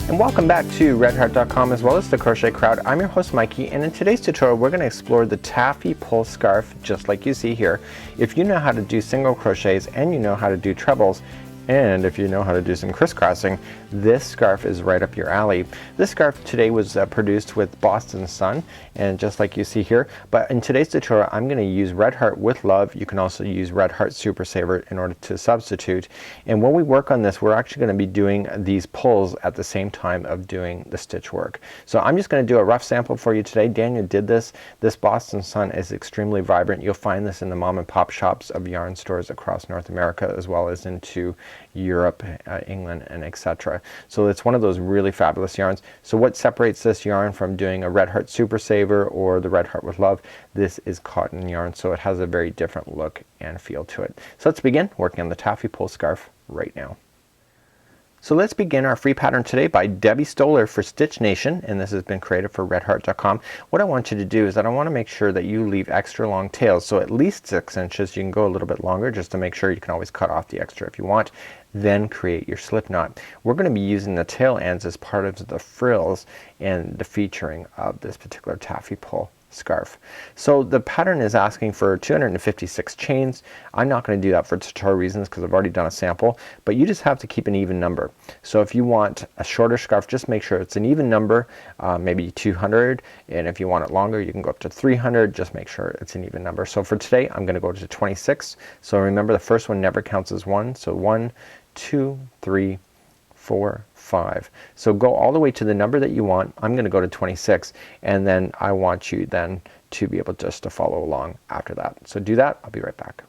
And welcome back to redheart.com as well as the Crochet Crowd. I'm your host Mikey, and in today's tutorial we're going to explore the taffy pull scarf just like you see here. If you know how to do single crochets and you know how to do trebles, and if you know how to do some crisscrossing, this scarf is right up your alley. This scarf today was produced with Boston Sun, and just like you see here, but in today's tutorial I'm going to use Red Heart with Love. You can also use Red Heart Super Saver in order to substitute. And when we work on this, we're actually going to be doing these pulls at the same time of doing the stitch work. So I'm just going to do a rough sample for you today. Daniel did this. This Boston Sun is extremely vibrant. You'll find this in the mom and pop shops of yarn stores across North America as well as into Europe, England, and etc. So it's one of those really fabulous yarns. So what separates this yarn from doing a Red Heart Super Saver or the Red Heart with Love? This is cotton yarn, so it has a very different look and feel to it. So let's begin working on the taffy pull scarf right now. So let's begin our free pattern today by Debbie Stoller for Stitch Nation, and this has been created for redheart.com. What I want you to do is that I want to make sure that you leave extra long tails, so at least 6 inches. You can go a little bit longer just to make sure. You can always cut off the extra if you want. Then create your slip knot. We're going to be using the tail ends as part of the frills and the featuring of this particular taffy pull scarf. So the pattern is asking for 256 chains. I'm not going to do that for tutorial reasons because I've already done a sample, but you just have to keep an even number. So if you want a shorter scarf, just make sure it's an even number, maybe 200, and if you want it longer you can go up to 300. Just make sure it's an even number. So for today I'm going to go to 26. So remember, the first one never counts as one. So 1, 2, 3, 4, 5. So go all the way to the number that you want. I'm going to go to 26, and then I want you then to be able just to follow along after that. So do that. I'll be right back.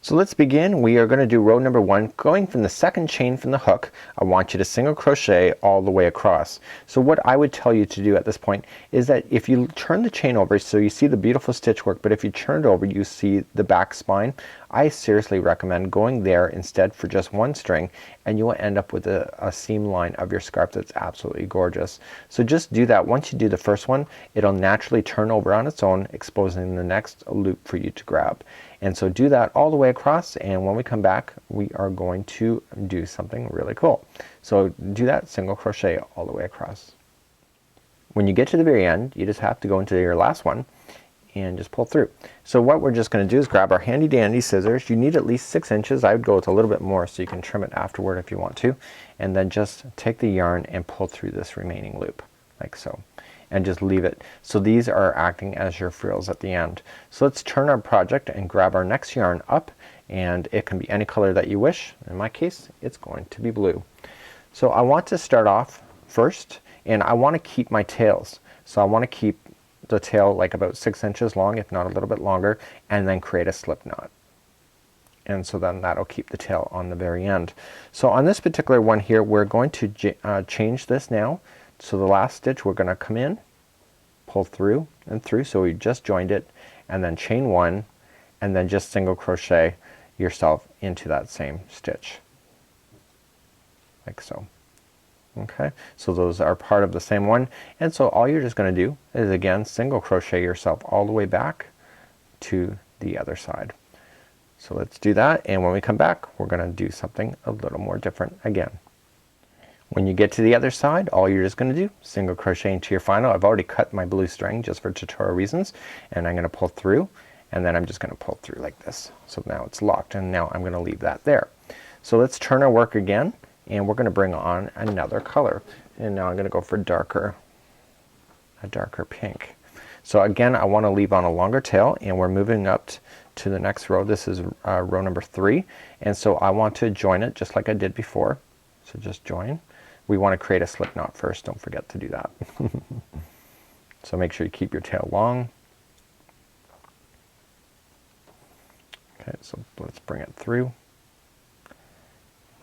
So let's begin. We are going to do row number 1. Going from the second chain from the hook, I want you to single crochet all the way across. So what I would tell you to do at this point is that if you turn the chain over, so you see the beautiful stitch work, but if you turn it over you see the back spine, I seriously recommend going there instead for just one string, and you will end up with a seam line of your scarf that's absolutely gorgeous. So just do that. Once you do the first one, it'll naturally turn over on its own, exposing the next loop for you to grab. And so do that all the way across, and when we come back we are going to do something really cool. So do that single crochet all the way across. When you get to the very end you just have to go into your last one and just pull through. So what we're just going to do is grab our handy dandy scissors. You need at least 6 inches. I would go with a little bit more so you can trim it afterward if you want to, and then just take the yarn and pull through this remaining loop like so, and just leave it. So these are acting as your frills at the end. So let's turn our project and grab our next yarn up, and it can be any color that you wish. In my case it's going to be blue. So I want to start off first, and I want to keep my tails. So I want to keep the tail like about 6 inches long, if not a little bit longer, and then create a slip knot. And so then that'll keep the tail on the very end. So on this particular one here we're going to change this now. So the last stitch we're going to come in, pull through and through, so we just joined it, and then chain 1, and then just single crochet yourself into that same stitch like so. Okay, so those are part of the same one, and so all you're just going to do is again single crochet yourself all the way back to the other side. So let's do that, and when we come back we're going to do something a little more different again. When you get to the other side, all you're just going to do single crochet into your final. I've already cut my blue string just for tutorial reasons, and I'm going to pull through, and then I'm just going to pull through like this. So now it's locked, and now I'm going to leave that there. So let's turn our work again, and we're going to bring on another color, and now I'm going to go for a darker pink. So again I want to leave on a longer tail, and we're moving up to the next row. This is row number 3, and so I want to join it just like I did before. So just join. We want to create a slip knot first, don't forget to do that. So make sure you keep your tail long. Okay, so let's bring it through.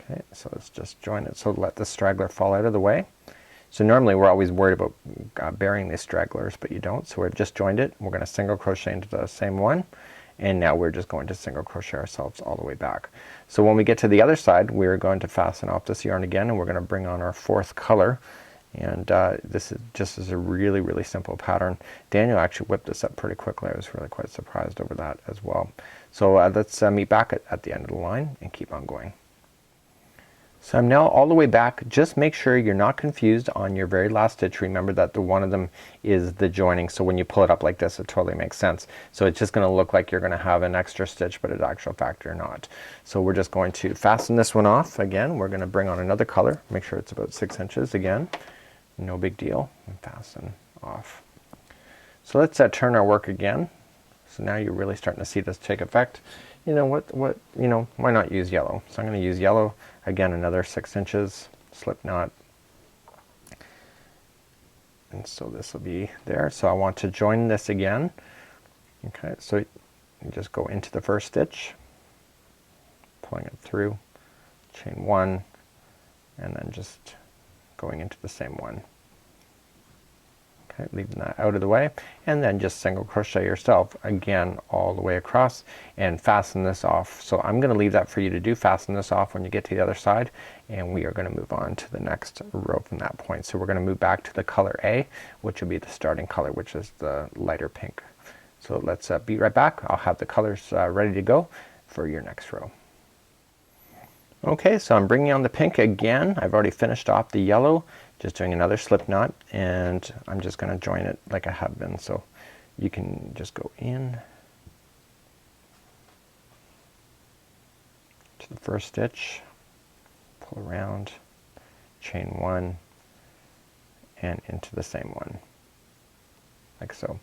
Okay, so let's just join it. So let the straggler fall out of the way. So normally we're always worried about burying these stragglers, but you don't. So we've just joined it. We're going to single crochet into the same one, and now we're just going to single crochet ourselves all the way back. So when we get to the other side we're going to fasten off this yarn again, and we're going to bring on our 4th color, and this is just a really simple pattern. Daniel actually whipped this up pretty quickly. I was really quite surprised over that as well. So let's meet back at the end of the line and keep on going. So I'm now all the way back. Just make sure you're not confused on your very last stitch. Remember that the one of them is the joining, so when you pull it up like this it totally makes sense. So it's just gonna look like you're gonna have an extra stitch, but in actual fact you're not. So we're just going to fasten this one off. Again, we're gonna bring on another color. Make sure it's about 6 inches again. No big deal. And fasten off. So let's turn our work again. So now you're really starting to see this take effect. You know what, why not use yellow? So I'm gonna use yellow. Again, another 6 inches slip knot, and so this will be there. So I want to join this again. Okay, so you just go into the first stitch, pulling it through, chain 1, and then just going into the same one. Okay, leaving that out of the way, and then just single crochet yourself again all the way across and fasten this off. So I'm gonna leave that for you to do. Fasten this off when you get to the other side, and we are gonna move on to the next row from that point. So we're gonna move back to the color A, which will be the starting color, which is the lighter pink. So let's be right back. I'll have the colors ready to go for your next row. Okay, so I'm bringing on the pink again. I've already finished off the yellow, just doing another slip knot, and I'm just going to join it like I have been. So you can just go in to the first stitch, pull around, chain 1, and into the same one, like so.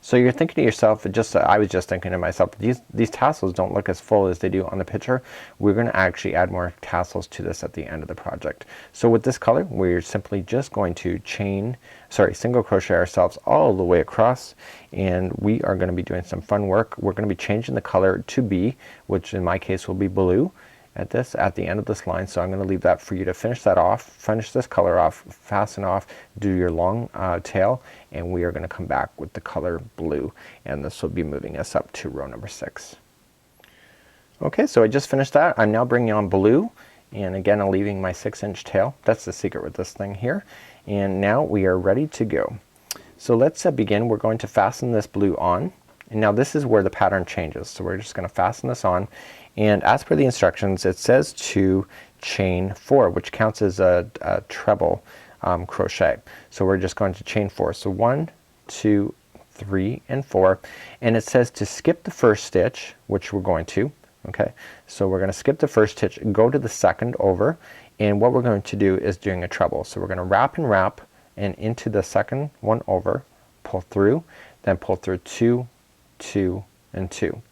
So you're thinking to yourself, I was just thinking to myself, these tassels don't look as full as they do on the picture. We're going to actually add more tassels to this at the end of the project. So with this color, we're simply just going to single crochet ourselves all the way across, and we are going to be doing some fun work. We're going to be changing the color to B, which in my case will be blue at the end of this line. So I'm going to leave that for you to finish that off, finish this color off, fasten off, do your long tail, and we are going to come back with the color blue, and this will be moving us up to row number 6. Okay, so I just finished that. I'm now bringing on blue, and again I'm leaving my 6-inch tail. That's the secret with this thing here. And now we are ready to go. So let's begin. We're going to fasten this blue on, and now this is where the pattern changes. So we're just going to fasten this on, and as per the instructions it says to chain 4, which counts as a treble crochet. So we're just going to chain 4. So 1, 2, 3, and 4, and it says to skip the first stitch, which we're going to. Okay, so we're going to skip the first stitch, go to the second over, and what we're going to do is doing a treble. So we're going to wrap and wrap and into the second one over, pull through, then pull through 2, 2, and 2.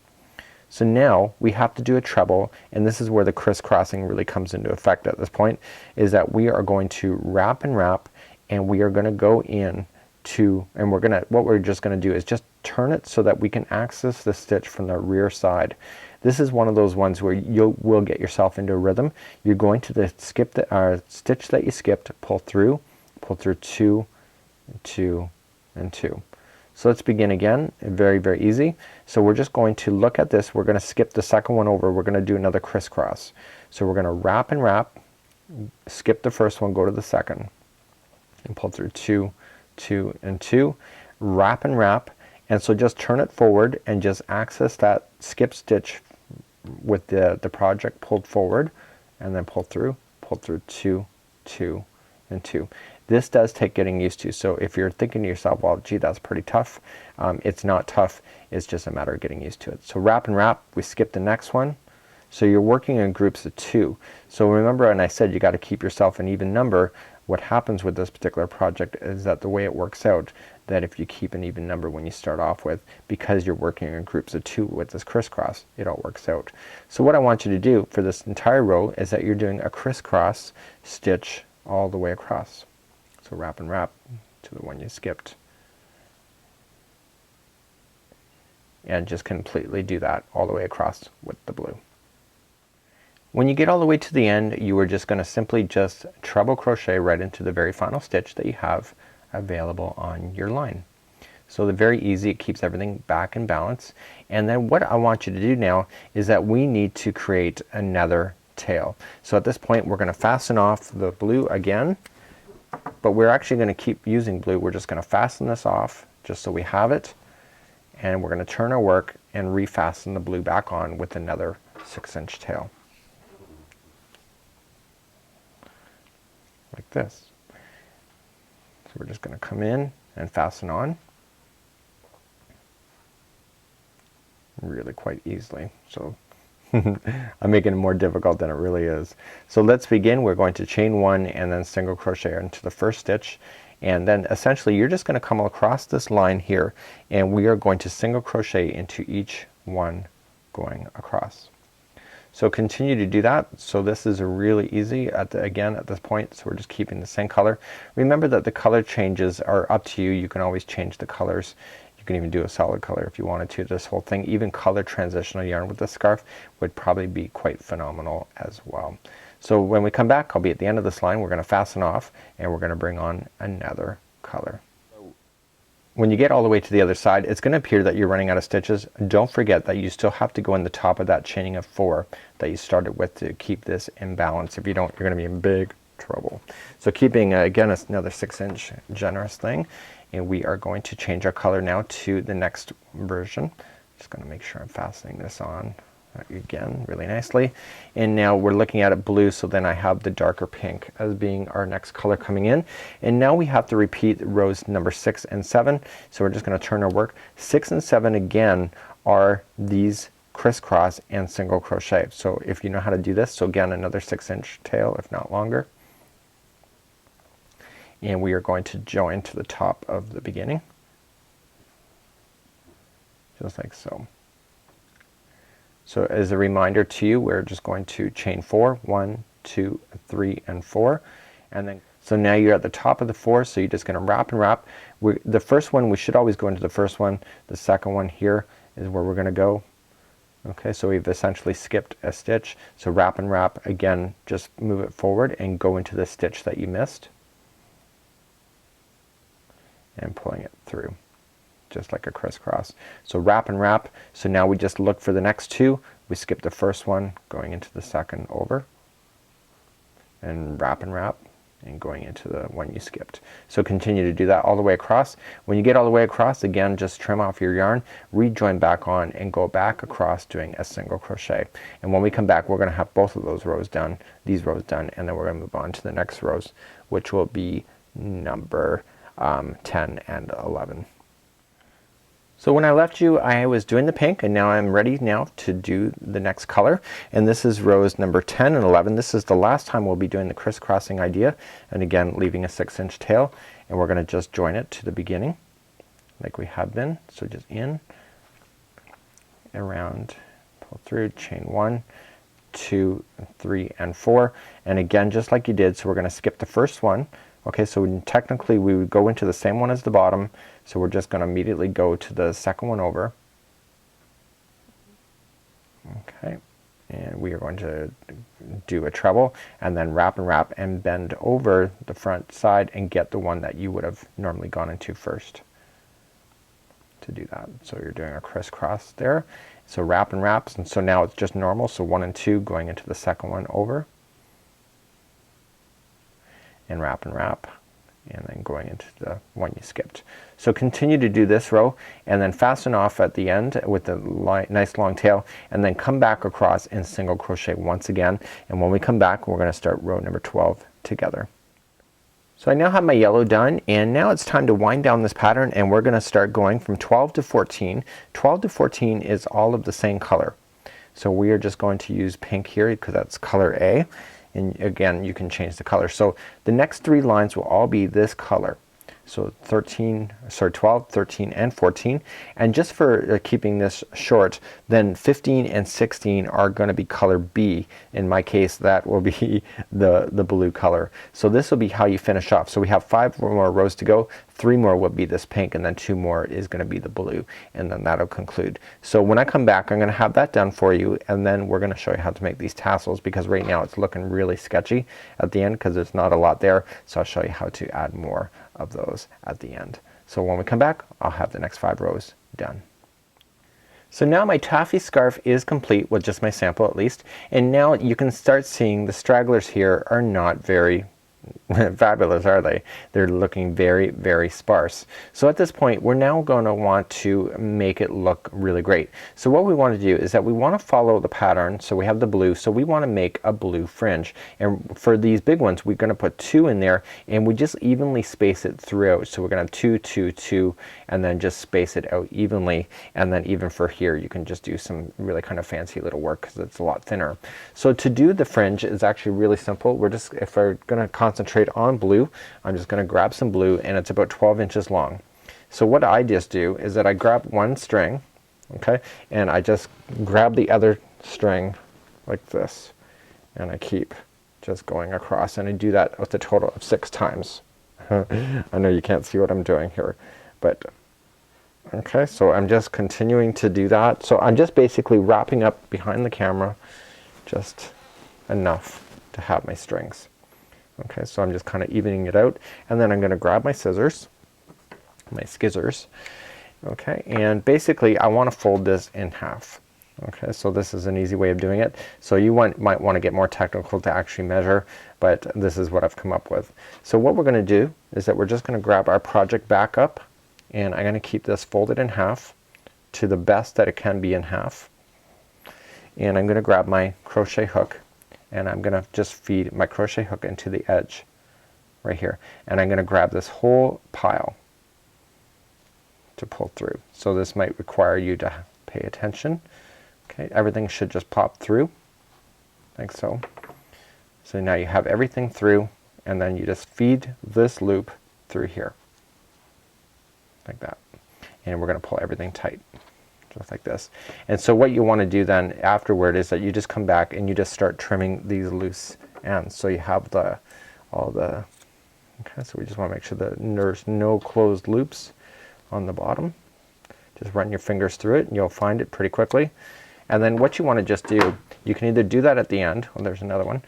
So now we have to do a treble, and this is where the crisscrossing really comes into effect at this point, is that we are going to wrap and wrap, and we are going to go in to, and what we're just going to do is just turn it so that we can access the stitch from the rear side. This is one of those ones where you will get yourself into a rhythm. You're going to skip the stitch that you skipped, pull through 2, 2, and 2. So let's begin again. Very, very easy. So we're just going to look at this. We're going to skip the second one over. We're going to do another crisscross. So we're going to wrap and wrap, skip the first one, go to the second, and pull through 2, 2, and 2, wrap and wrap, and so just turn it forward and just access that skip stitch with the project pulled forward, and then pull through 2, 2, and 2. This does take getting used to, so if you're thinking to yourself, well gee, that's pretty tough, it's not tough, it's just a matter of getting used to it. So wrap and wrap, we skip the next one. So you're working in groups of 2. So remember, and I said you got to keep yourself an even number. What happens with this particular project is that the way it works out, that if you keep an even number when you start off with, because you're working in groups of 2 with this crisscross, it all works out. So what I want you to do for this entire row is that you're doing a crisscross stitch all the way across. So wrap and wrap to the one you skipped, and just completely do that all the way across with the blue. When you get all the way to the end, you are just going to simply just treble crochet right into the very final stitch that you have available on your line. So they're very easy, it keeps everything back in balance. And then what I want you to do now is that we need to create another tail. So at this point we're going to fasten off the blue again, but we're actually going to keep using blue. We're just going to fasten this off just so we have it, and we're going to turn our work and refasten the blue back on with another 6-inch tail. like this. So we're just going to come in and fasten on really quite easily. So I'm making it more difficult than it really is. So let's begin. We're going to chain 1 and then single crochet into the first stitch, and then essentially you're just going to come across this line here, and we are going to single crochet into each one going across. So continue to do that. So this is really easy again at this point, so we're just keeping the same color. Remember that the color changes are up to you. You can always change the colors. You can even do a solid color if you wanted to. This whole thing, even color transitional yarn with the scarf would probably be quite phenomenal as well. So when we come back, I'll be at the end of this line. We're going to fasten off and we're going to bring on another color. When you get all the way to the other side, it's going to appear that you're running out of stitches. Don't forget that you still have to go in the top of that chaining of 4 that you started with to keep this in balance. If you don't, you're going to be in big trouble. So keeping again another 6-inch generous thing, and we are going to change our color now to the next version. Just going to make sure I'm fastening this on again really nicely, and now we're looking at it blue, so then I have the darker pink as being our next color coming in, and now we have to repeat rows number 6 and 7. So we're just going to turn our work. 6 and 7 again are these crisscross and single crochet. So if you know how to do this, so again another 6-inch tail if not longer, and we are going to join to the top of the beginning just like so. So as a reminder to you, we're just going to chain 4, 1, 2, 3, and 4, and then so now you're at the top of the 4, so you're just going to wrap and wrap. The first one, we should always go into the first one. The second one here is where we're going to go. Okay, so we've essentially skipped a stitch. So wrap and wrap again, just move it forward and go into the stitch that you missed and pulling it through just like a crisscross. So wrap and wrap. So now we just look for the next 2. We skip the first one, going into the second over, and wrap and going into the one you skipped. So continue to do that all the way across. When you get all the way across, again just trim off your yarn, rejoin back on, and go back across doing a single crochet. And when we come back, we're going to have both of those rows done, these rows done, and then we're going to move on to the next rows, which will be number 10 and 11. So when I left you, I was doing the pink, and now I'm ready now to do the next color, and this is rows number 10 and 11. This is the last time we'll be doing the crisscrossing idea, and again leaving a 6-inch tail, and we're going to just join it to the beginning like we have been. So just in, around, pull through, chain 1, 2, 3, and 4, and again just like you did. So we're going to skip the first one. Okay, so technically we would go into the same one as the bottom, so we're just going to immediately go to the second one over. Okay, and we are going to do a treble and then wrap and wrap and bend over the front side and get the one that you would have normally gone into first to do that. So you're doing a crisscross there. So wrap and wraps, and so now it's just normal, so 1 and 2 going into the second one over, and wrap, and then going into the one you skipped. So continue to do this row, and then fasten off at the end with the nice long tail, and then come back across and single crochet once again. And when we come back, we're going to start row number 12 together. So I now have my yellow done, and now it's time to wind down this pattern, and we're going to start going from 12 to 14. 12 to 14 is all of the same color. So we are just going to use pink here because that's color A. And again, you can change the color. So the next 3 lines will all be this color. So 12, 13, and 14. And just for keeping this short, then 15 and 16 are going to be color B. In my case, that will be the blue color. So this will be how you finish off. So we have 5 more rows to go. 3 more will be this pink, and then 2 more is going to be the blue, and then that'll conclude. So when I come back, I'm going to have that done for you, and then we're going to show you how to make these tassels, because right now it's looking really sketchy at the end because there's not a lot there. So I'll show you how to add more of those at the end. So when we come back, I'll have the next 5 rows done. So now my taffy scarf is complete with just my sample at least, and now you can start seeing the stragglers here are not very fabulous, are they? They're looking very, very sparse. So at this point we're now going to want to make it look really great. So what we want to do is that we want to follow the pattern. So we have the blue, so we want to make a blue fringe, and for these big ones we're going to put 2 in there, and we just evenly space it throughout. So we're going to have 2, 2, 2, and then just space it out evenly. And then even for here you can just do some really kind of fancy little work because it's a lot thinner. So to do the fringe is actually really simple. We're just, if we're going to concentrate on blue, I'm just going to grab some blue, and it's about 12 inches long. So what I just do is that I grab one string, okay, and I just grab the other string like this, and I keep just going across, and I do that with a total of 6 times. I know you can't see what I'm doing here, but okay, so I'm just continuing to do that. So I'm just basically wrapping up behind the camera just enough to have my strings. Okay, so I'm just kind of evening it out, and then I'm going to grab my scissors, my skizzers, okay, and basically I want to fold this in half. Okay, so this is an easy way of doing it. So you might want to get more technical to actually measure, but this is what I've come up with. So what we're going to do is that we're just going to grab our project back up, and I'm going to keep this folded in half to the best that it can be in half, and I'm going to grab my crochet hook, and I'm going to just feed my crochet hook into the edge right here, and I'm going to grab this whole pile to pull through. So this might require you to pay attention. Okay, everything should just pop through like so. So now you have everything through, and then you just feed this loop through here like that, and we're going to pull everything tight just like this. And so what you want to do then afterward is that you just come back and you just start trimming these loose ends, so you have all the okay, so we just want to make sure that there's no closed loops on the bottom. Just run your fingers through it and you'll find it pretty quickly. And then what you want to just do, you can either do that at the end, oh there's another one,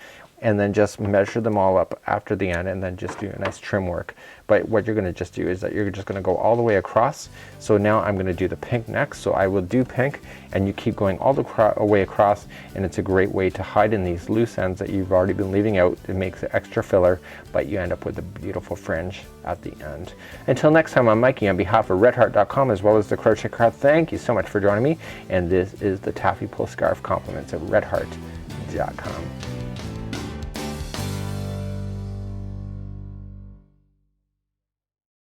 and then just measure them all up after the end, and then just do a nice trim work. But what you're going to just do is that you're just going to go all the way across. So now I'm going to do the pink next, so I will do pink, and you keep going all the way across, and it's a great way to hide in these loose ends that you've already been leaving out. It makes it extra filler, but you end up with a beautiful fringe at the end. Until next time, I'm Mikey on behalf of redheart.com as well as the Crochet Crowd. Thank you so much for joining me, and this is the Taffy Pull Scarf Compliments at redheart.com.